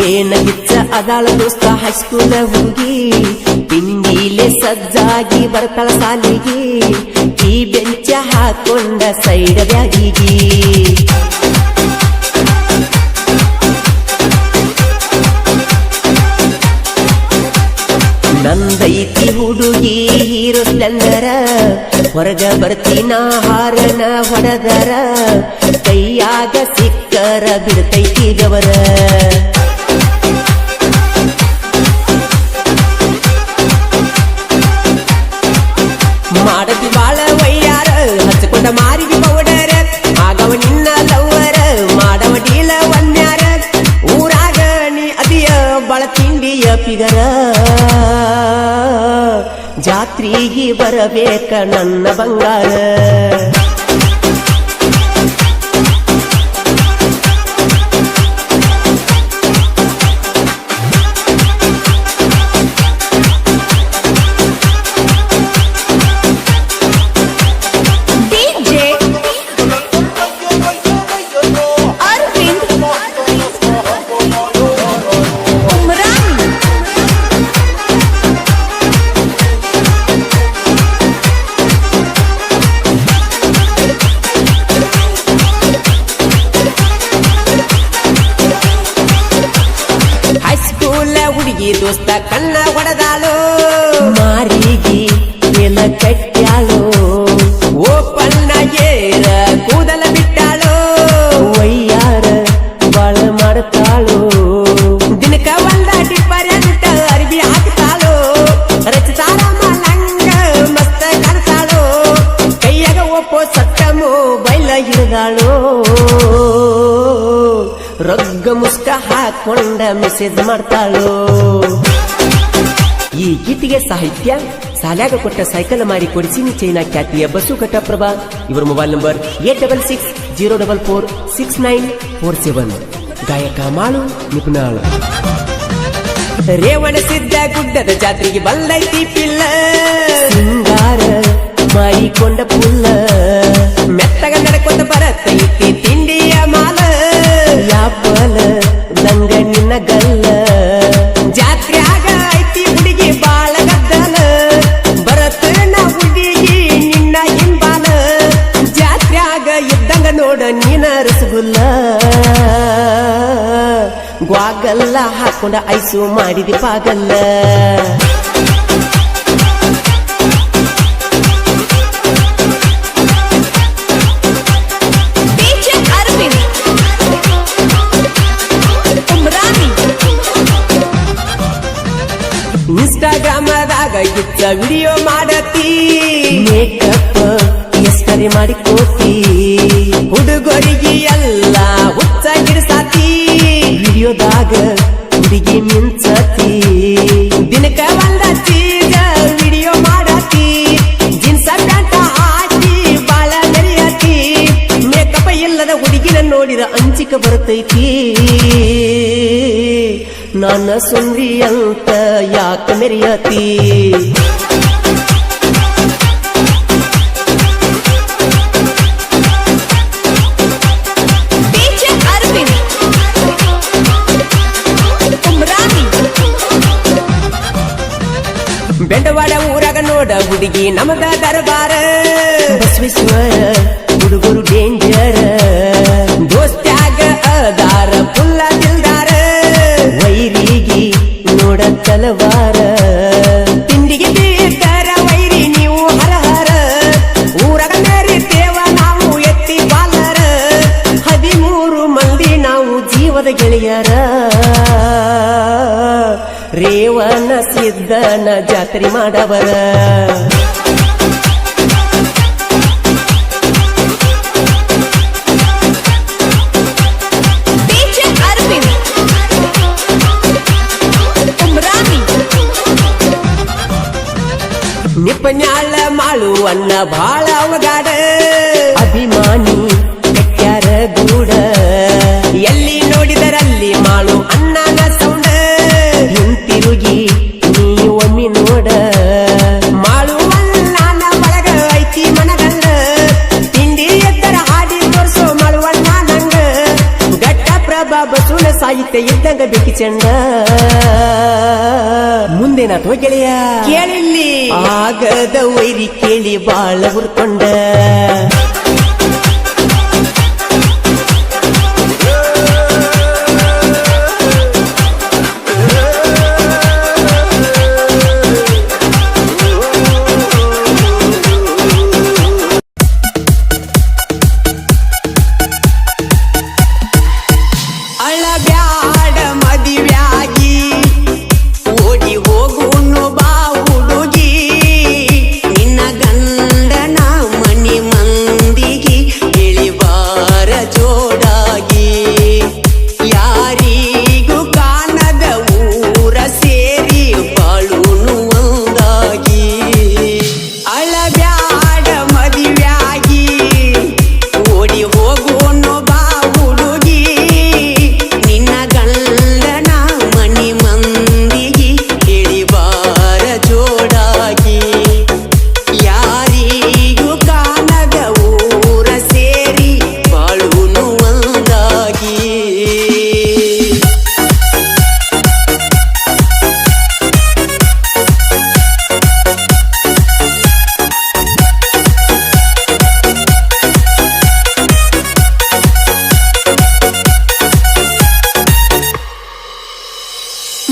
ಏನ ಗಿಚ್ಚ ಅದಾಳ ದೋಸ್ತ ಹೈಸ್ಕೂಲ ಹುಡುಗಿ ಪಿಂಡಿಲೆ ಸಜ್ಜಾಗಿ ಬರ್ತಾಳ ಸಾಲಿಗೆ ಈ ಬೆಂಚ ಹಾಕೊಂಡ ಸೈಡ್ ಬ್ಯಾಗಿಗಿ ನಂದೈತಿ ಹುಡುಗಿ ಹೀರೋ ಸ್ಪ್ಲೆಂಡರ ಹೊರಗ ಬರ್ತೀನ ಹಾರನ ಹೊಡೆದರ ಕೈಯಾಗ ಸಿಕ್ಕರ ಬಿಡ್ತೈತಿ ಗವರ ಮಾಡತಿ ಬಾಳ ವೈಯಾರ ಹಚ್ಕೊಂಡ ಮಾರಿಗೆ ಪೌಡರ ಆಗವ ನಿನ್ನ ಲವ್ವರ ಮಾಡವ ಡೀಲ ವನ್ಯಾರ ಊರಾಗ ನೀ ಅದಿಯ ಬಾಳ ತಿಂಡಿಯ ಪಿಗರ ಜಾತ್ರೆಗೆ ಬರಬೇಕ ನನ್ನ ಬಂಗಾರ ಹುಡುಗಿ ದೋಸ್ತ ಕಣ್ಣ ಹೊಡೆದಾಳು ಮಾರಿಗೆ ಎಲ ಕಟ್ಟ್ಯಾಳು ಓಪನ್ನ ಏರ ಕೂದಲ ಬಿಟ್ಟಾಳು ವಯ್ಯಾರ ಬಾಳ ಮಾಡ್ತಾಳು ದಿನಕ ಒಂದ ಡಿಫರೆಂಟ್ ಅರ್ಬಿ ಹಾಕ್ತಾಳು ರಚಿತಾರ ಮಲಂಗ ಮಸ್ತ ಕಾಣ್ತಾಳು ಕೈಯಾಗ ಒಪ್ಪೋ ಸಟ್ಟ ಮೊಬೈಲ್ ಹಿಡಿದಾಳು ರಗ್ಗ ಮುಸ್ಕ ಹಾಕೊಂಡ ಮೆಸೇಜ್ ಮಾಡ್ತಾಳು ಈ ಗೀತೆಗೆ ಸಾಹಿತ್ಯ ಸಾಲ್ಯಾಗ ಕೊಟ್ಟ ಸೈಕಲ್ ಮಾರಿ ಕೊಡಿಸಿನಿ ಚೈನಾ ಖ್ಯಾತಿಯ ಬಸ್ಸು ಘಟಪ್ರಭಾ. ಇವರ ಮೊಬೈಲ್ ನಂಬರ್ 8660446947. ಗಾಯಕ ಮಾಳು ನಿಪುಣಾಳು. ರೇವಣಸಿದ್ದ ಗುಡ್ಡದ ಜಾತ್ರೆಗೆ ಬಂದೈತಿ ಪಿಲ್ಲ ಸಿಂಗಾರ ಮಾಡಿಕೊಂಡ ಪುಲ್ಲ ಮೆತ್ತಗ ನಡ್ಕೊಂಡ ಬರತೈತಿ ತಿಂಡಿಯ ಮಾಲ ಯಾಪಲ ದಂಗ ನಿನ್ನ ಗಲ್ಲ ಜಾತ್ರೆಯಾಗ ಐತಿ ಹುಡುಗಿ ಬಾಳ ಗದ್ದಲ ಬರತ ನಾ ಹುಡುಗಿ ನಿನ್ನ ಹಿಂಬಾಲ ಜಾತ್ರೆಯಾಗ ಇದ್ದಂಗ ನೋಡ ನೀನ ರಸಗುಲ್ಲ ಗ್ವಾಗಲ್ಲ ಹಾಕೊಂಡ ಐಸು ಮಾಡಿದಿ ಪಾಗಲ್ಲ ಇನ್ಸ್ಟಾಗ್ರಾಮದಾಗ ಗಿಚ್ಚ ವಿಡಿಯೋ ಮಾಡತಿ ಮೇಕಪ್ ಎಷ್ಟರಿ ಮಾಡಿಕೋತಿ ಹುಡುಗರಿಗೆ ಎಲ್ಲ ಹುಚ್ಚ ಗಿಡಸಾತಿ ವಿಡಿಯೋದಾಗ ಹುಡುಗಿ ಮಿಂಚತಿ ದಿನಕ ಒಂದ ಚೀಜ ವಿಡಿಯೋ ಮಾಡತಿ ಜೀನ್ಸ ಪ್ಯಾಂಟ ಹಾಕಿ ಬಾಳ ಮೆರಿಯತಿ ಮೇಕಪ್ ಇಲ್ಲದ ಹುಡುಗಿನ ನೋಡಿದ ಅಂಚಿಕ ಬರ್ತೈತಿ ನನ್ನ ಸುಂದ್ರಿ ಅಂತ ಯಾಕ ಮೆರಿಯತಿ ಬೆಂಡವಾಡ ಊರಾಗ ನೋಡ ಹುಡುಗಿ ನಮದ ದರ್ಬಾರ ಬಸವೇಶ್ವರ ಹುಡುಗರು ಡೇಂಜರ್ ದೋಸ್ತ್ಯಾಗ ಅದಾರ ಪುಲ್ಲ ದಿಲ್ದಾರ ವೈರಿಗೆ ನೋಡ ತಲವಾರ ತಿಂಡಿಗೆ ಬೇಕಾರ ವೈರಿ ನೀವು ಹರಹರ ಊರಾಗ ಮೇರಿತೇವ ನಾವು ಎತ್ತಿ ಬಾಲರ 13 ಮಂದಿ ನಾವು ಜೀವದ ಗೆಳೆಯರ ರೇವಣ ಸಿದ್ದನ ಜಾತ್ರೆ ಮಾಡವರ ನಿಪನ್ಯಾಳ ಮಾಳುವನ್ನ ಬಾಳ ಅವಗಾಡ ಅಭಿಮಾನಿ ಕೆಟ್ಟ್ಯಾರ ಗೂಡ ಎಲ್ಲಿ ನೋಡಿದರಲ್ಲಿ ಮಾಳು ಅಣ್ಣನ ಸೌಂಡ ಹಿಂತಿರುಗಿ ನೀ ಒಮ್ಮಿ ನೋಡ ಮಾಳುವಣ್ಣನ ಒಳಗ ಐತಿ ಮನಗಂಡ ತಿಂಡಿ ಎದ್ದರ ಹಾಡಿ ತೋರ್ಸೋ ಮಾಳುವಣ್ಣ ನಂಗ ಘಟ್ಟ ಪ್ರಭಾ ಬಸುಳ ಸಾಹಿತ್ಯ ಇದ್ದಂಗ ಬೇಕಿ ಚಂಡ ಮುಂದೇನಾಥೋ ಗೆಳೆಯ ಕೇಳಿಲ್ಲಿ ಆಗದ ವೈರಿ ಕೇಳಿ ಬಾಳ ಹುರ್ಕೊಂಡ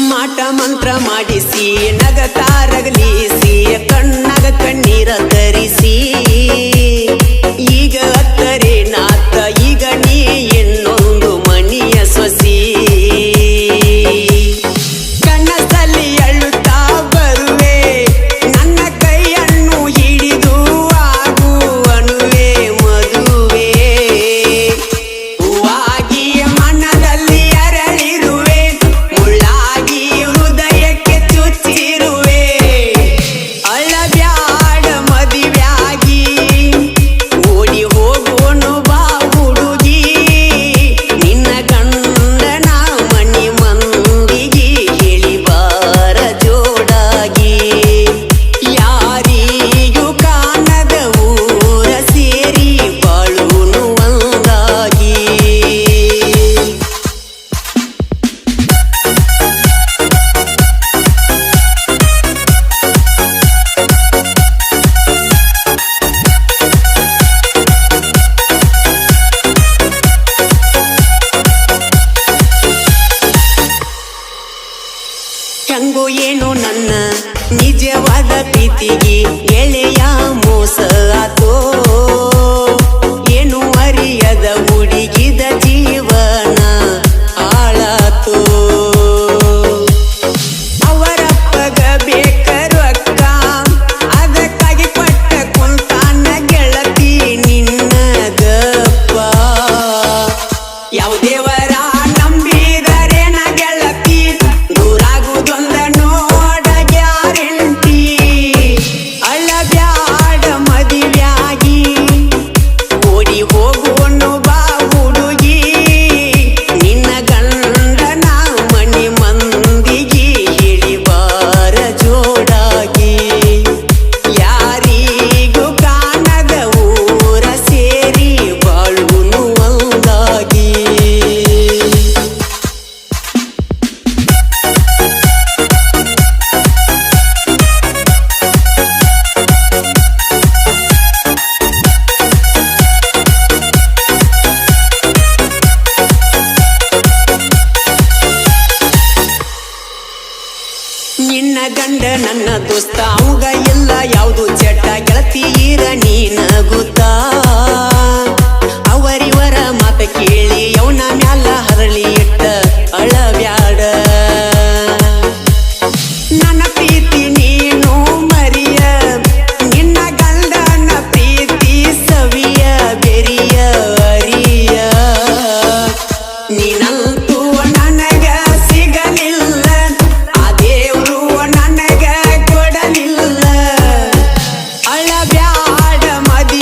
ಮಾಟ ಮಂತ್ರ ಮಾಡಿಸಿ ನಗತಾರಗಲಿಸಿ ಕಣ್ಣಾಗ ಕಣ್ಣೀರ ತರಿಸಿ ಈಗ ಅತ್ತರೆ ನಾತ ಈಗ ನೀ ಇನ್ನೊಂದು ಮಣಿಯ ಸೊಸಿ ಕಣ್ಣಸಲ್ಲಿ ಅಳುತ್ತಾ ಬರುವೆ ನನ್ನ ಕೈಯನ್ನು ಹಿಡಿದು ಆಗು ಅನ್ನುವೆ ಮದುವೆ ಹೂವಾಗಿ ಮನದಲ್ಲಿ ಅರಳಿರುವೆ ಮುಳ್ಳಾಗಿ ಹೃದಯಕ್ಕೆ ಚುಚ್ಚಿರುವೆ ಅಳಬ್ಯಾಡ ಮದುವೆಯಾಗಿ ಓಡಿ ಹೋಗೋನು ಬಾ ಹುಡುಗಿ ನಿನ್ನ ಗಂಡನ ಮನಿ ಮಂದಿಗೆ ಹೇಳಿ ಬಾರ ಜೋಡಾಗಿ ಯಾರಿಗೂ ಕಾಣದ ಊರ ಸೇರಿ ಬಾಳುನು ಒಂದಾಗಿ ಹೆಂಗೋ ಏನು ನನ್ನ ನಿಜವಾದ ಪ್ರೀತಿಗೆ ಗೆಳೆಯ ಮೋಸ ಆತೋ ಏನು ಅರಿಯದ ಹುಡುಗಿದ ಜೀವನ ಹಾಳಾತೋ ಅವರಪ್ಪಗ ಬೇಕರು ಅಕ್ಕ ಅದಕ್ಕಾಗಿ ಪಟ್ಟ ಕುಂತಾನ ಗೆಳತಿ ನಿನ್ನ ಗಪ್ಪ ಯಾವ ದೇವರ ನಂಬಿದರೇನ ಗೆಳತಿ ದೂರಾಗುದೊಂದ ನೋಡ ಗ್ಯಾರಂಟಿ ಅಳಬ್ಯಾಡ ಮದುವೆಯಾಗಿ ಓಡಿ ಹೋಗೋನು ಬಾ ಹುಡುಗಿ ನಿನ್ನ ಗಂಡನ ಮನಿ ಮಂದಿಗೆ ಹೇಳಿ ಬಾರ ಜೋಡಾಗಿ ಯಾರಿಗೂ ಕಾಣದ ಊರ ಸೇರಿ ಬಾಳುನು ಒಂದಾಗಿ ನಿನ್ನ ಗಂಡ ನನ್ನ ದೋಸ್ತ ಅವಂಗ ಎಲ್ಲ ಯಾವುದು ಚಟ ಗೆಳತಿಯರ ನೀನ ಗೊತ್ತಾ ಅವರಿವರ ಮಾತ ಕೇಳಿ ಅವನ ಮ್ಯಾಲ ಹರಳಿ ಇಟ್ಟ ಅಳಬ್ಯಾಡ ನನ್ನ ಪ್ರೀತಿ ನೀನು ಮರಿಯ ನಿನ್ನ ಗಂಡನ ಪ್ರೀತಿ ಸವಿಯ ಬೆರಿಯ ಅರಿಯ ನೀನಂತೂ ನನಗ ಸಿಗಲಿಲ್ಲ ಆ ದೇವ್ರು ನನಗ ಕೊಡಲಿಲ್ಲ ಅಳಬ್ಯಾಡ ಮದುವೆಯಾಗಿ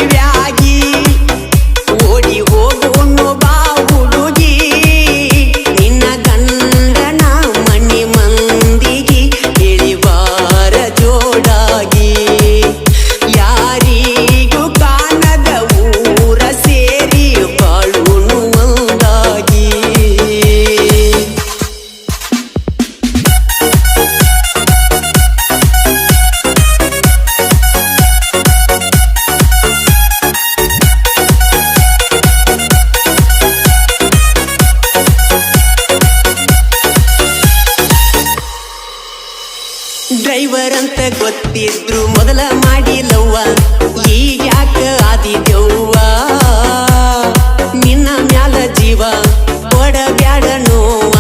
ಗೊತ್ತಿದ್ರು ಮೊದಲ ಮಾಡಿಲವ್ವ ಈಗ ಯಾಕ ಆದಿದೆವ್ವ ನಿನ್ನ ಮ್ಯಾಲ ಜೀವ ಕೊಡಬ್ಯಾಡ ನೋವ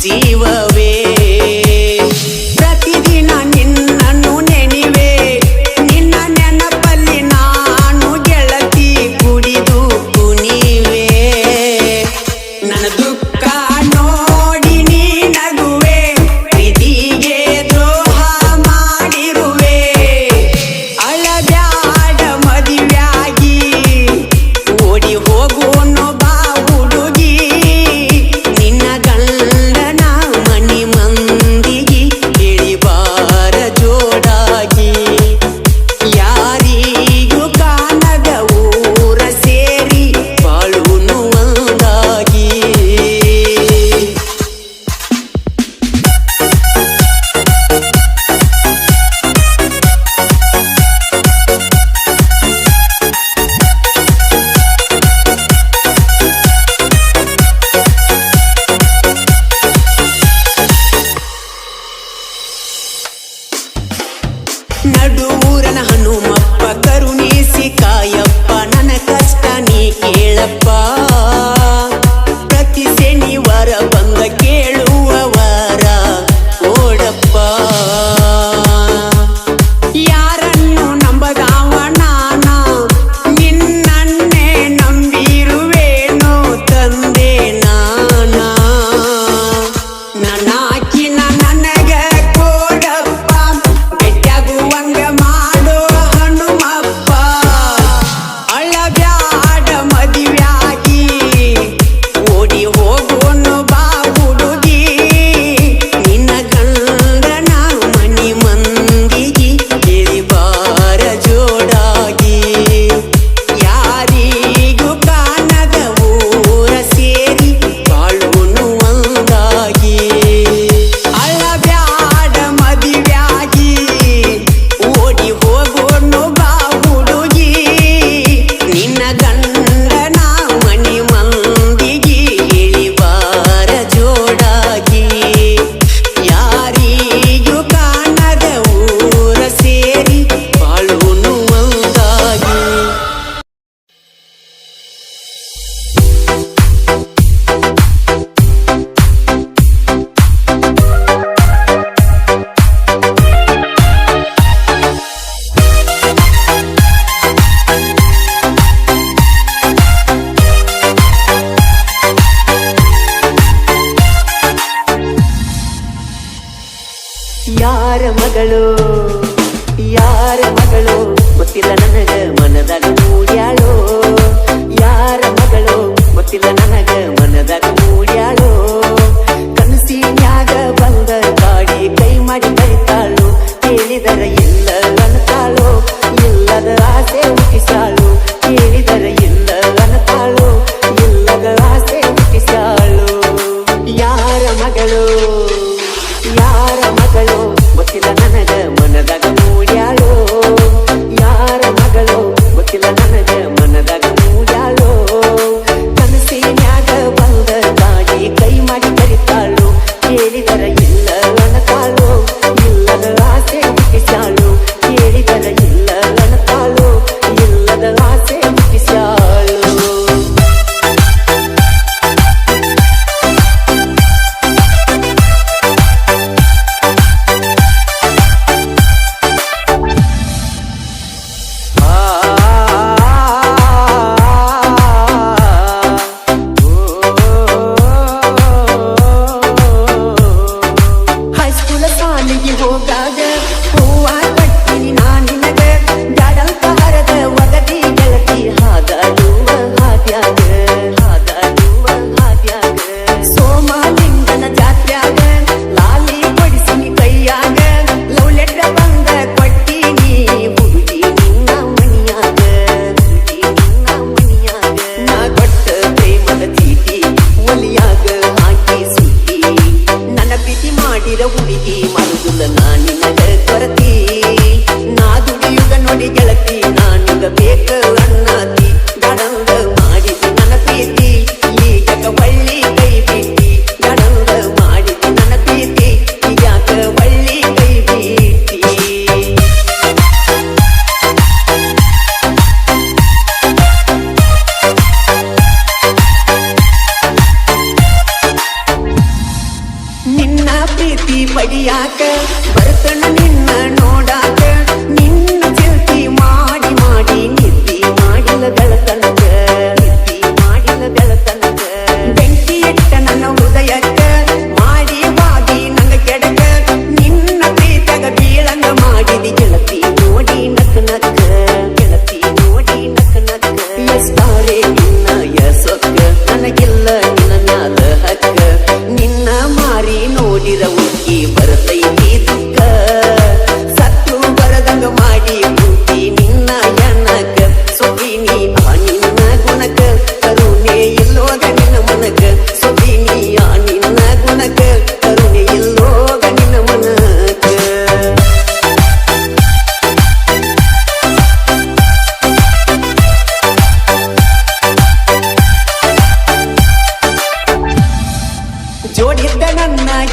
ಜೀವವೇ ಪ್ರತಿದಿನ ನಿನ್ನನ್ನು ನೆನಿವೆ ನಿನ್ನ ನೆನಪಲ್ಲಿ ನಾನು ಗೆಳತಿ ಕುಡಿದು ಕುಣಿವೆ ನನ್ನ ದುಃಖ ನೋಡಿ ನೀ ನಗುವೆ ಪ್ರೀತಿಗೆ ದ್ರೋಹ ಮಾಡಿರುವೆ ಅಳಬ್ಯಾಡ ಮದುವೆಯಾಗಿ ಓಡಿ ಹೋಗೋನು ಬಾ ಹುಡುಗಿ ನಿನ್ನ ಗಂಡನ ಮನಿ ಮಂದಿಗೆ ಇಳಿಬಾರ ಜೋಡಾಗಿ ಯಾರಿಗೂ ಕಾಣದ ಊರ ಸೇರಿ ಬಾಳುನು ಒಂದಾಗಿ ನಡುವೂರನ ಹನುಮಪ್ಪ ಕರುಣಿಸಿ ಕಾಯಪ್ಪ ನನ್ನ ಕಷ್ಟ ನೀ ಕೇಳಪ್ಪ ಪ್ರತಿ ಶನಿವಾರ ಬಂದ ಕೇಳುವವರ ಓಡಪ್ಪ ಯಾರನ್ನು ನಂಬದಾವ ನಾನ ನಿನ್ನನ್ನೇ ನಂಬಿರುವೇನೋ ತಂದೆ ನಾನ ನನ್ನಾಕಿನ ನನಗ ಕೊಡಪ್ಪ ಬೆಟ್ಟಾಗುವಂಗ ಮಾಡೋ ಹನುಮಪ್ಪ ಅಳಬ್ಯಾಡ ಮದುವೆಯಾಗಿ ಓಡಿ ಹೋಗೋನು ಬಾ ಹುಡುಗಿ ನಿನ್ನ ಗಂಡನ ಮನಿ ಮಂದಿಗೆ ಇಳಿಬಾರ ಜೋಡಾಗಿ ಯಾರಿಗೂ ಕಾಣದ ಊರ ಸೇರಿ ಬಾಳುನು ಒಂದಾಗಿ ಅಳಬ್ಯಾಡ ಮದುವೆಯಾಗಿ ಓಡಿ ಹೋಗೋನು ಬಾ ಹುಡುಗಿ ನಿನ್ನ ಗಂಡನ ಮನಿ ಮಂದಿಗೆ ಇಳಿಬಾರ ಜೋಡಾಗಿ ಯಾರಿಗೂ ಕಾಣದ ಊರ ಸೇರಿ ಬಾಳುನು ಒಂದಾಗಿ ಯಾರ ಮಗಳು ಗೊತ್ತಿಲ್ಲ ನನಗ ಮನದಾಗ ಮೂಡ್ಯಾಳೋ ಯಾರ ಮಗಳು ಗೊತ್ತಿಲ್ಲ ನನಗ ಮನದಾಗ ಮೂಡ್ಯಾಳೋ ಕನಸಿನ್ಯಾಗ ಬಂದ ಗಾಡಿ ಕೈ ಮಾಡಿ ಕರಿತಾಳು ಕೇಳಿದರ ಇಲ್ಲ ಅನ್ನತಾಳು ಇಲ್ಲದ ಆಸೆ ಹುಟ್ಟಿಸಾಳು ಕೇಳಿದರ ಇಲ್ಲ ಅನ್ನತಾಳು ಇಲ್ಲದ ಆಸೆ ಹುಟ್ಟಿಸಾಳು ಯಾರ ಮಗಳು ಗೊತ್ತಿಲ್ಲ ನನಗ ಮನದಾಗ ಮೂಡ್ಯಾಳೋ ಯಾರ ಮಗಳು ಗೊತ್ತಿಲ್ಲ ನನಗ ಮನದಾಗ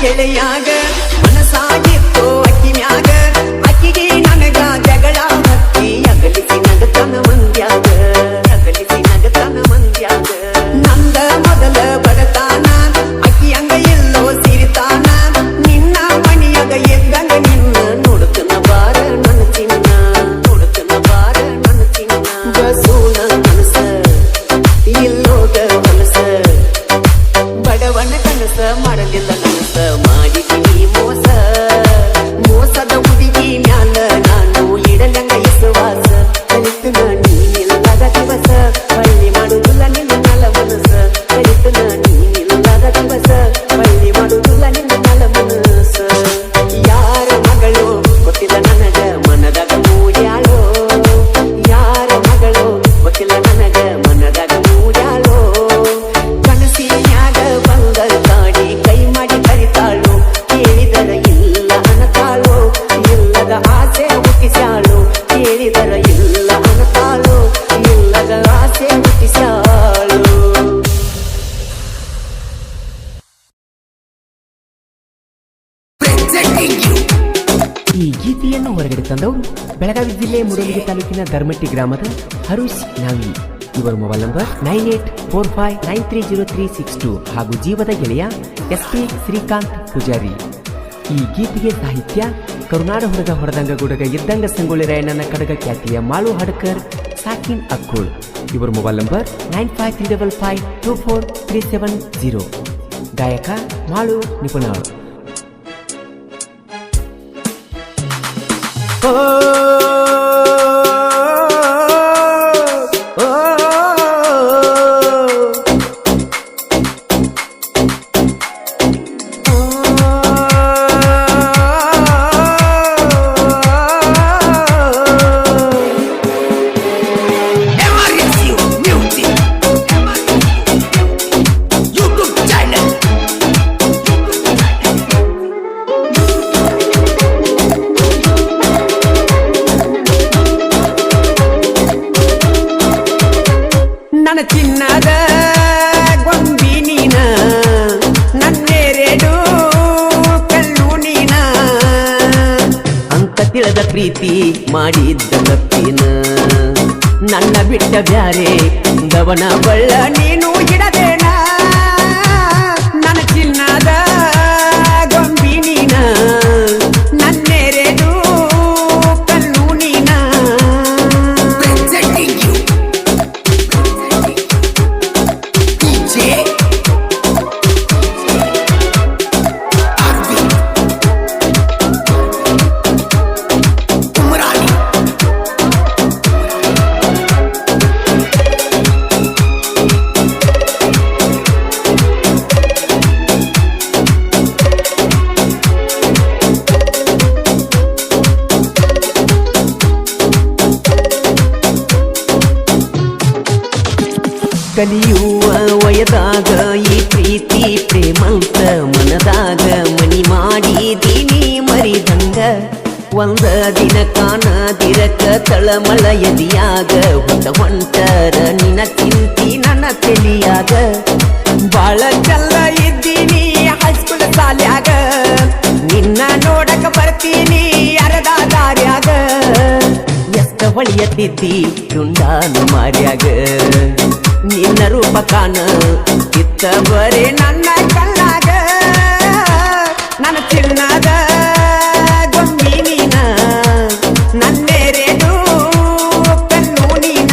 ಗೆಳೆಯಾಗ ಮನಸಾಗಿತ್ತು ಅಕ್ಕಿ ಮ್ಯಾಗ ಅಕ್ಕಿಗೆ ನನಗ ಜಗಳ ಹತ್ತಿ ಅಗಲಿಸಿ ನಗತನ ಮಂದ್ಯಾಗ ಅಗಲಿಸಿ ನಗತನ ಮಂದ್ಯಾಗ ನಂದ ಮೊದಲ ಬಡತಾನ ಅಕ್ಕಿ ಹಂಗ ಎಲ್ಲೋ ಸಿರಿತಾನ ನಿನ್ನ ಮಣಿಯಾಗ ಎದ್ದಂಗ ನಿನ್ನ ನೋಡುತ್ತನ ಬಾರ ನನ್ನ ಚಿನ್ನ ನೋಡುತ್ತನ ಬಾರ ನನ್ನ ಚಿನ್ನ ಬಸೂನ ಮನಸ ಇಲ್ಲೋದ ಮನಸ ಬಡವನ ಕನಸ ಮಾಡಲಿಲ್ಲ ನನಸ ಮಾಡಿದ್ದೀನಿ ಮೋಸ ಮೋಸದ ಹುಡುಗಿ ಮ್ಯಾಲ ನಾನು ಇಡಲಂಗ ವಿಶ್ವಾಸ ಕಲಿತು ನೀನಿಲ್ಲದ ದಿವಸ ಬಳ್ಳಿ ಮಾಡುವುದಿಲ್ಲ ನಿನ್ನ ನಲ ಮನಸ ಕಲಿತು ನೀನಿಲ್ಲದ ದಿವಸ ಬಳ್ಳಿ ಮಾಡುವುದಿಲ್ಲ ನಿನ್ನ ನಲ ಮನಸ ಯಾರ ಮಗಳು ಗೊತ್ತಿಲ್ಲ ನನಗ ಮನದಾಗ ಮೂಡ್ಯಾಳೋ ಯಾರ ಮಗಳು ಗೊತ್ತಿಲ್ಲ ನನಗ ಮನದಾಗ ಮೂಡ್ಯಾಳೋ ಕನಸಿನ್ಯಾಗ ಬಂದ ತಾಡಿ ಕೈ ಮಾಡಿ ಕರಿತಾಳು ಕೇಳಿದರ ಇಲ್ಲ ಅನ್ನತಾಳು ಇಲ್ಲದ ಆಸೆ ಹುಟ್ಟಿಸ್ಯಾಳು ಕೇಳಿದರ ಇಲ್ಲ ಅನ್ನತಾಳು ಇಲ್ಲದ ಆಸೆ ಹುಟ್ಟಿಸ್ಯಾಳು ಈ ಗೀತೆಯನ್ನು ಹೊರಗಡೆ ತಂದವರು ಬೆಳಗಾವಿ ಜಿಲ್ಲೆ ಮುಡಲಗಿ ತಾಲೂಕಿನ ಧರ್ಮಟ್ಟಿ ಗ್ರಾಮದ ಹರುಷ್ ನಾವಿ. ಇವರ ಮೊಬೈಲ್ ನಂಬರ್ 9845930362 ಹಾಗೂ ಜೀವದ ಗೆಳೆಯ SP ಶ್ರೀಕಾಂತ್ ಪೂಜಾರಿ. ಈ ಗೀತೆಗೆ ಸಾಹಿತ್ಯ ಕರುನಾಡ ಹುಡುಗ ಹೊರದಂಗ ಗುಡಗ ಇದ್ದಂಗ ಸಂಗೊಳ್ಳಿ ರಾಯಣ್ಣನ ಕಡಗ ಖ್ಯಾತಿಯ ಮಾಳು ಹಡ್ಕರ್ ಸಾಕಿನ್ ಅಕ್ಕೂಳ್. ಇವರ ಮೊಬೈಲ್ ನಂಬರ್ 9535524370. ಗಾಯಕ ಮಾಳು ನಿಪುಣಾಳ್. ನನ್ನ ಚಿನ್ನದ ಗೊಂಬಿ ನೀನ ನನ್ನೆರಡು ಕಲ್ಲು ನೀನ ಅಂತ ತಿಳಿದ ಪ್ರೀತಿ ಮಾಡಿದ್ದ ತಪ್ಪಿನ ನನ್ನ ಬಿಟ್ಟ ಬ್ಯಾರೆ ದವನ ಬಳ್ಳ ನೀನು ಇಡಬೇಡ ನನ್ನ ಚಿನ್ನದ ಗೊಂಬಿ ನೀನ ನನ್ನೆರಡು ಕಲ್ಲು ನೀನ ಕಲಿಯುವ ವಯದಾಗ ಈ ಪ್ರೀತಿ ಪ್ರೇಮಂತ ಮನದಾಗ ಮನಿ ಮಾಡಿದೀನಿ ಮರಿದಂಗ ಒಂದ ದಿನ ಕಾಣದಿರಕ ತಳಮಳ ಎದಿಯಾಗ ಹೊಂಟರ ನಿನ್ನ ಚಿಂತಿ ನನ್ನ ತೆಲಿಯಾಗ ಬಾಳ ಚಲ್ಲ ಇದ್ದೀನಿ ಹೈಸ್ಕೂಲ್ ಶಾಲ್ಯಾಗ ನಿನ್ನ ನೋಡಕ ಬರ್ತೀನಿ ಅರದ ದಾರ್ಯಾಗ ಎಷ್ಟ ಹೊಳಿಯತ್ತಿದ್ದಿ ತುಂಡಾನು ಮಾರ್ಯಾಗ ನಿನ್ನ ರೂಪ ಕಾಣ ಇತ್ತ ಬರೇ ನನ್ನ ಕಣ್ಣಾಗ ನನ್ನ ಚಿನ್ನದ ಗೊಂಬಿ ನೀನ ನನ್ನೆರಡು ಕಣ್ಣು ನೀನ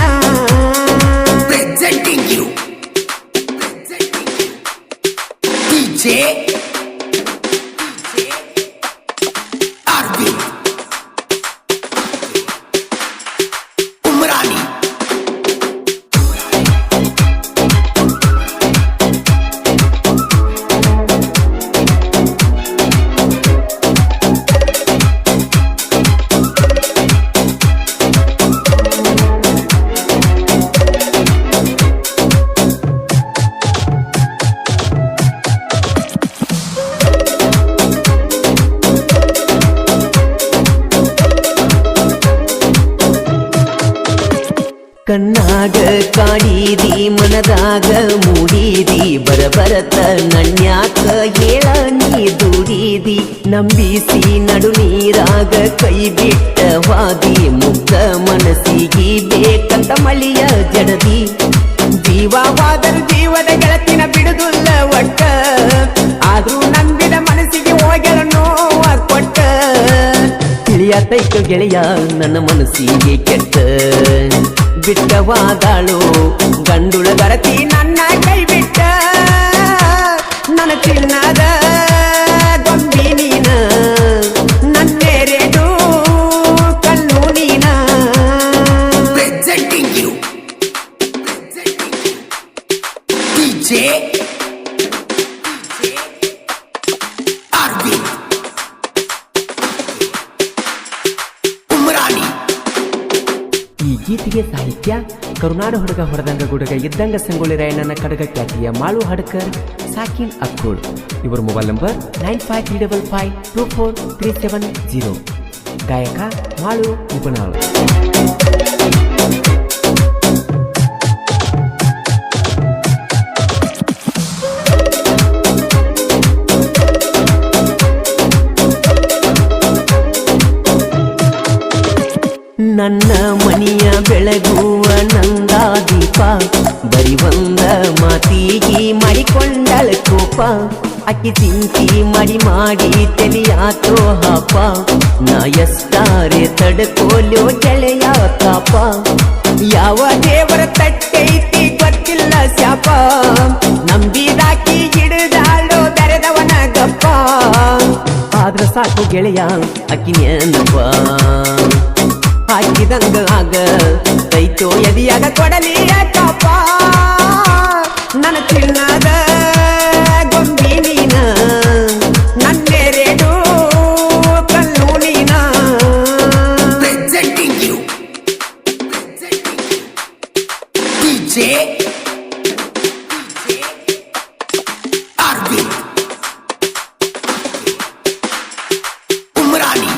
ಕಣ್ಣಾಗ ಕಾಡಿದಿ ಮನದಾಗ ಮೂಡಿದಿ ಬರಬರತ ನನ್ಯಾಕ ಹೇಳ ನೀ ದೂಡಿದಿ ನಂಬಿಸಿ ನಡು ನೀರಾಗ ಕೈ ಬಿಟ್ಟ ವಾದಿ ಮುಗ್ಧ ಮನಸ್ಸಿಗೆ ಬೇಕಂತ ಮಳಿಯ ಜಡದಿ ಜೀವವಾದರೂ ಜೀವದ ಗೆಳತಿನ ಬಿಡುದಿಲ್ಲ ಒಟ್ಟ ಆದ್ರೂ ನಂಬಿದ ಮನಸ್ಸಿಗೆ ಹೋಗ್ಯಾಳ ನೋವ ಕೊಟ್ಟ ತಿಳಿಯತೈಕ ಗೆಳೆಯ ನನ್ನ ಮನಸ್ಸಿಗೆ ಕೆಟ್ಟ ಬಿಟ್ಟವಾದಾಳು ಗಂಡುಳ ಗರತಿ ನನ್ನ ಕೈ ಬಿಟ್ಟ ನನ್ನ ಚಿನ್ನದ ಗೊಂಬಿ ನೀನ ನನ್ನೆರೆಡು ಕಣ್ಣು ನೀನ Presenting you DJ Arvind Umrani. ಈ ಗೀತೆಗೆ ಸಾಹಿತ್ಯ ಕರುನಾಡ ಹುಡುಗ ಹೊರದಂಗ ಗುಡುಗ ಇದ್ದಂಗ ಸಂಗೊಳ್ಳಿ ರಾಯಣ್ಣನ ಕಡಗ ಖ್ಯಾತಿಯ ಮಾಳು ಹಡ್ಕರ್ ಸಾಕಿನ್ ಅಕ್ಕೋಡ್. ಇವರ ಮೊಬೈಲ್ ನಂಬರ್ 9535524370. ಗಾಯಕ ಮಾಳು ಉಪನಾಳ್. ನನ್ನ ಮನಿಯ ಬೆಳಗುವ ನಂದಾದೀಪ ಬರಿ ಒಂದ ಮಾತಿಗೆ ಮಾಡಿಕೊಂಡಳ ಕೋಪ ಅಕ್ಕಿ ಚಿಂತಿ ಮಾಡಿ ತೆಲಿಯಾತೋ ಹಾಪ ನಾ ಎಷ್ಟಾರೆ ತಡ್ಕೋಲೋ ಗೆಳೆಯ ತಾಪ ಯಾವ ದೇವರ ತಟ್ಟೈತಿ ಗೊತ್ತಿಲ್ಲ ಶಾಪ ನಂಬಿದಾಕಿ ಹಿಡಿದಾಳೋ ಬೆರೆದವನ ಗಪ್ಪ ಆದ್ರ ಸಾಕು ಗೆಳೆಯ ಅಕ್ಕಿ ನೆನಪ ಹಾಕಿದಂಗ ಆಗ ಕೈತೋ ಎದಿಯಾಗ ಕೊಡಲಿಯ ಕಾಪ ನನ್ನ ಚಿನ್ನದ ಗೊಂಬಿ ನೀನ ನನ್ನೆರೆಡು ಕಣ್ಣು ನೀನ Presenting you DJ Arvind Umrani.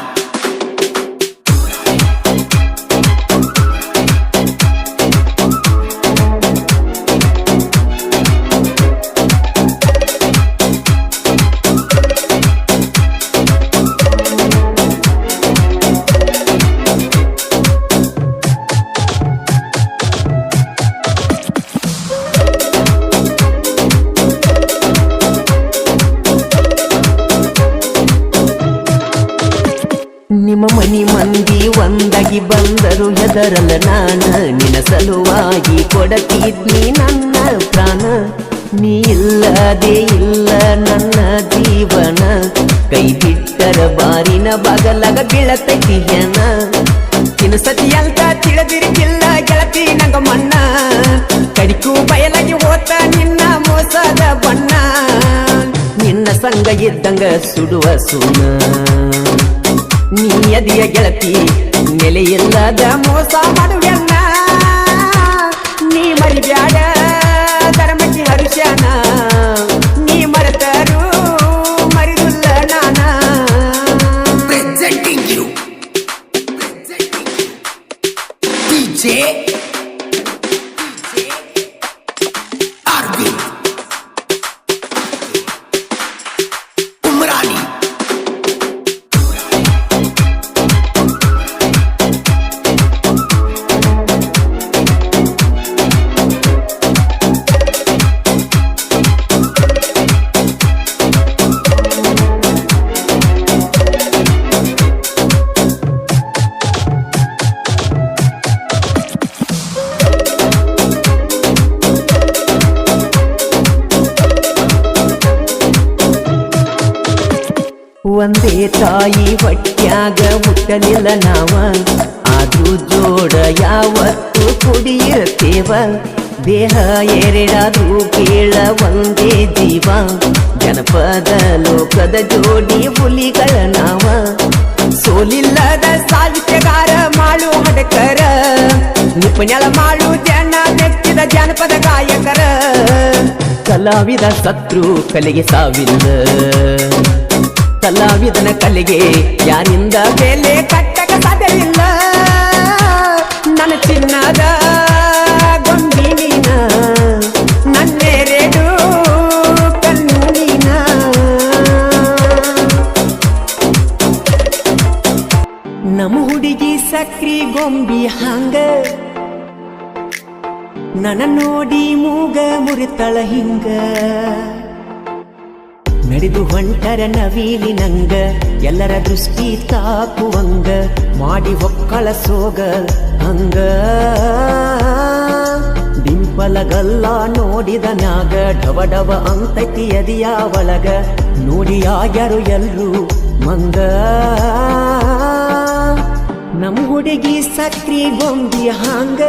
ನಿಮ್ಮ ಮನಿ ಮಂದಿ ಒಂದಾಗಿ ಬಂದರು ಹೆದರಲ್ಲ ನಾನ ನಿನ್ನ ಸಲುವಾಗಿ ಕೊಡತಿದ್ನಿ ನನ್ನ ಪ್ರಾಣ ನೀ ಇಲ್ಲದೆ ಇಲ್ಲ ನನ್ನ ಜೀವನ ಕೈ ಬಿಟ್ಟರ ಬಾರಿನ ಬಗಲಗ ಬೀಳತೈತಿ ಹೆಣ ತಿನ್ಸತಿ ಅಂತ ತಿಳಿದಿರಿಗಿಲ್ಲ ಗೆಳತಿ ನಂಗ ಮಣ್ಣ ಕಡಿಕು ಬಯಲಾಗಿ ಹೋತ ನಿನ್ನ ಮೋಸದ ಬಣ್ಣ ನಿನ್ನ ಸಂಗ ಇದ್ದಂಗ ಸುಡುವ ಸುಣ್ಣ ನೀ ಅದಿಯ ಗೆಳತಿ ನೆಲೆಯಿಲ್ಲದ ಮೋಸ ಮಾಡುವೆಲ್ಲ ನೀ ಮರಿಬ್ಯಾಡ ಧರ್ಮಕ್ಕೆ ಹರುಷನ ನೀ ಮರೆತರು ಮರಿದುಲ್ಲ ನಾನ Presenting you DJ Arvind Umrani. ಒಂದೇ ತಾಯಿ ಹೊಟ್ಯಾಗ ಹುಟ್ಟಲಿಲ್ಲ ನಾವ ಆದ್ರೂ ಜೋಡ ಯಾವತ್ತು ಕುಡಿಯಿರ್ತೇವ ದೇಹ ಎರಡಾದ್ರೂ ಕೇಳ ಒಂದೇ ಜೀವ ಜನಪದ ಲೋಕದ ಜೋಡಿ ಹುಲಿಗಳ ನಾವ ಸೋಲಿಲ್ಲದ ಸಾಹಿತ್ಯಗಾರ ಮಾಳು ಹಡಕರ ನಿಪುಣಳ ಮಾಳು ಜನ ನೆಚ್ಚಿದ ಜನಪದ ಗಾಯಕರ ಕಲಾವಿದ ಸತ್ರು ಕಲೆಗೆ ಸಾವಿಲ್ಲ ಕಲಾವಿದನ ಕಲೆಗೆ ಯಾರಿಂದ ಬೆಲೆ ಕಟ್ಟಕ ಸಾಧ್ಯವಿಲ್ಲ ನನ್ನ ಚಿನ್ನದ ಗೊಂಬಿ ನೀನ ನನ್ನೆರಡು ಕಣ್ಣು ನೀನ ನಮ್ಮ ಹುಡುಗಿ ಸಕ್ರಿ ಗೊಂಬಿ ಹಂಗ ನನ್ನ ನೋಡಿ ಮೂಗ ಮುರಿತಳ ಹಿಂಗ ನಡೆದು ಹೊಂಟರ ನವೀಲಿ ನಂಗ ಎಲ್ಲರ ದೃಷ್ಟಿ ತಾಕುವಂಗ ಮಾಡಿ ಹೊಕ್ಕಳ ಸೋಗ ಹಂಗ ಡಿಂಪಲಗಲ್ಲ ನೋಡಿದ ಮ್ಯಾಗ ಡವ ಡವ ಅಂತೈತಿ ಎದಿಯ ಒಳಗ ನೋಡಿ ಆಗ್ಯಾರು ಎಲ್ರು ಮಂಗ ನಮ್ಮ ಹುಡುಗಿ ಸಕ್ರಿ ಗೊಂಬಿ ಹಂಗ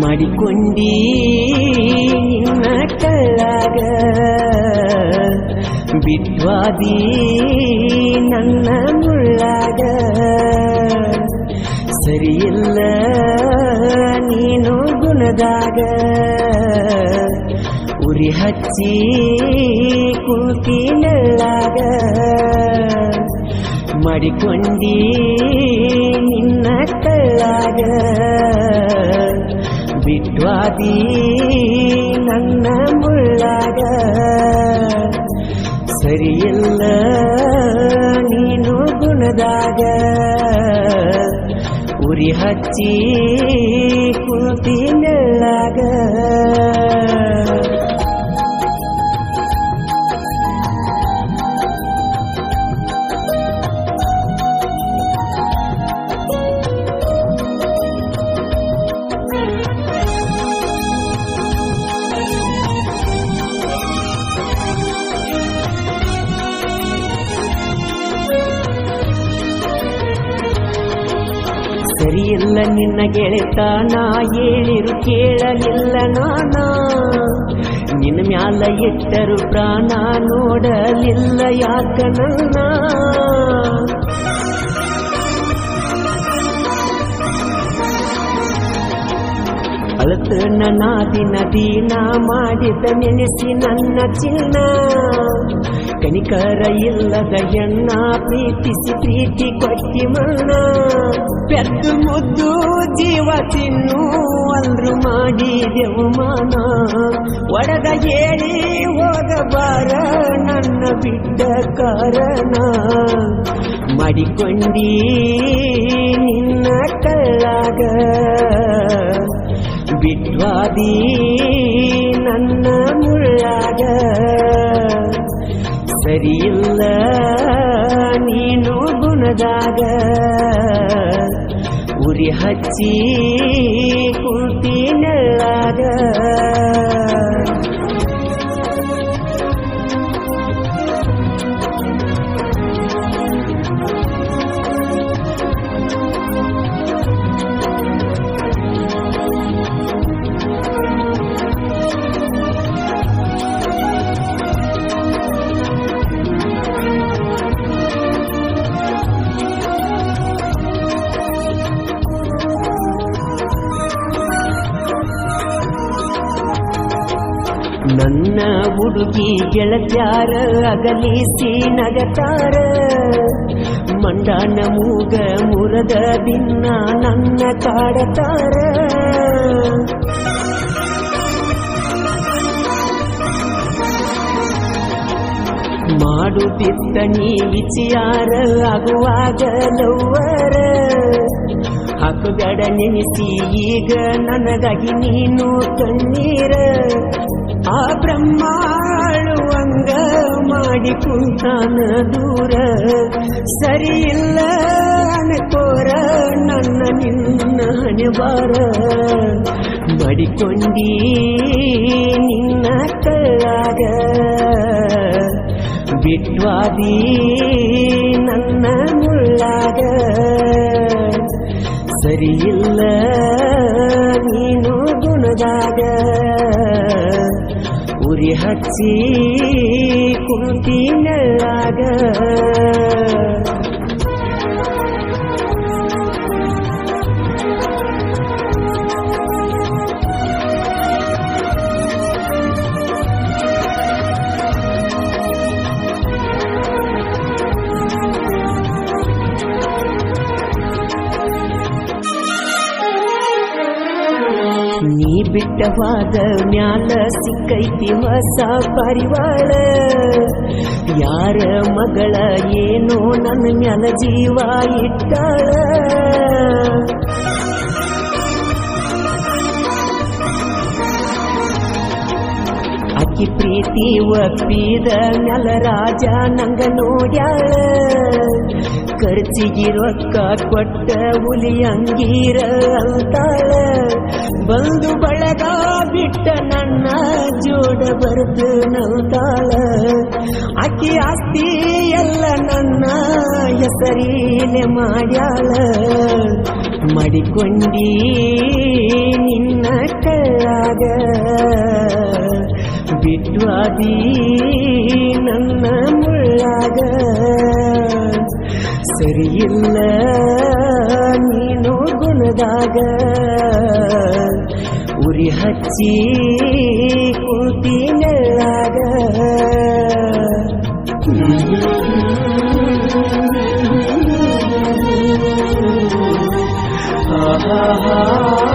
ಮಾಡಿಕೊಂಡಿ ನಿನ್ನ ಕಳ್ಳಾಗ ಬಿಟ್ವಾದಿ ನನ್ನ ಮುಳ್ಳಾಗ ಸರಿಯಿಲ್ಲ ನೀನು ಗುಣದಾಗ ಉರಿ ಹಚ್ಚಿ ಕುಂತಿ ನೆಳ್ಳಾಗ ಮಾಡಿಕೊಂಡಿ ನಿನ್ನ ಕಳ್ಳಾಗ ಬಿಟ್ವಾದಿ ನನ್ನ ಮುಳ್ಳಾಗ ಸರಿಯಿಲ್ಲ ನೀನು ಗುಣದಾಗ ಉರಿ ಹಚ್ಚಿ ಕುಂತಿ ನೆಳ್ಳಾಗ ಸರಿಯಿಲ್ಲ ನಿನ್ನ ಗೆಳೆತನ ಹೇಳಿರು ಕೇಳಲಿಲ್ಲ ನಾನ ನಿನ್ನ ಮ್ಯಾಲ ಇಟ್ಟರು ಪ್ರಾಣ ನೋಡಲಿಲ್ಲ ಯಾಕ ನನ್ನ ಅಳತ ನನ್ನ ದಿನ ದಿನ ಮಾಡಿದ ನೆನೆಸಿ ನನ್ನ ಚಿನ್ನ ಕನಿಕರ ಇಲ್ಲದ ಹೆಣ್ಣ ಪ್ರೀತಿಸಿ ಪ್ರೀತಿ ಕೊಟ್ಟಿ ಮಣ್ಣ ಪೆದ್ದು ಮುದ್ದು ಜೀವ ತಿನ್ನು ಅಲ್ರು ಮಾಡಿದೆವು ಮಾನ ಒಡದ ಹೇಳಿ ಹೋಗಬಾರ ನನ್ನ ಬಿಟ್ಟ ಕಾರಣ ಮಾಡಿಕೊಂಡಿ ನಿನ್ನ ಕಳ್ಳಾಗ ಬಿಟ್ವಾದಿ ನನ್ನ ಮುಳ್ಳಾಗ ಸರಿಯಿಲ್ಲ ನೀನು ಗುಣದಾಗ ಉರಿ ಹಚ್ಚಿ ಕುಂತಿ ನೆಳ್ಳಾಗ ನನ್ನ ಹುಡುಗಿ ಗೆಳತ್ಯಾರ ಅಗಲಿಸಿ ನಗತಾರ ಮಂಡಾನ ಮೂಗ ಮುರದ ದಿನ ನನ್ನ ಕಾಡತಾರ ಮಾಡುತ್ತಿದ್ದ ನೀ ವಿಚಾರ ಆಗುವಾಗ ಲವ್ವರ ಹಾಕುಗಡ ನೆನೆಸಿ ಈಗ ನನಗಾಗಿ ನೀನು ಕಣ್ಣೀರ ಆ ಬ್ರಹ್ಮಾಳುವಂಗ ಮಾಡಿ ಕುಂತಾನ ದೂರ ಸರಿಯಿಲ್ಲ ಅನ್ಕೋರ ನನ್ನ ನಿನ್ನ ಹಣೆಬಾರ ಮಡಿಕೊಂಡಿ ನಿನ್ನ ಕಳ್ಳಾಗ ಬಿಟ್ವಾದಿ ನನ್ನ ಮುಳ್ಳಾಗ ಸರಿಯಿಲ್ಲ ನೀನು ಗುಣದಾಗ ಉರಿ ಹಚ್ಚಿ ಕುಂತಿ ನೆಳ್ಳಾಗ ನೀ ಬಿಟ್ಟವಾದ ಮ್ಯಾಲ ಸಿಕ್ಕೈತಿ ಹೊಸ ಪರಿವಾಳ ಯಾರ ಮಗಳ ಏನೋ ನನ್ನ ಮ್ಯಾಲ ಜೀವ ಇಟ್ಟಾಳ ಅಕ್ಕಿ ಪ್ರೀತಿ ಒಪ್ಪಿದ ಮ್ಯಾಲ ರಾಜ ನಂಗ ನೋಡ್ಯಾಳ ಖರ್ಚಿಗೆ ರೊಕ್ಕ ಕೊಟ್ಟ ಹುಲಿ ಅಂಗೀರ ಅಂತಾಳ ಬಂದು ಬಳಗ ಬಿಟ್ಟ ನನ್ನ ಜೋಡ ಬರೆದು ನಲ್ತಾಳ ಆಕಿ ಆಸ್ತಿ ಎಲ್ಲ ನನ್ನ ಹೆಸರೀಲೆ ಮಾಡ್ಯಾಳ ಮಡಿಕೊಂಡಿ ನಿನ್ನ ಕೈಯಾಗ ಬಿಟ್ವಾದಿ ನನ್ನ ಮುಳ್ಳಾಗ ಸರಿಯಿಲ್ಲ ನೀನು ಗುಣದಾಗ ಉರಿ ಹಚ್ಚಿ ಕುಂತಿ ನೆಳ್ಳಾಗ ಆಹಾ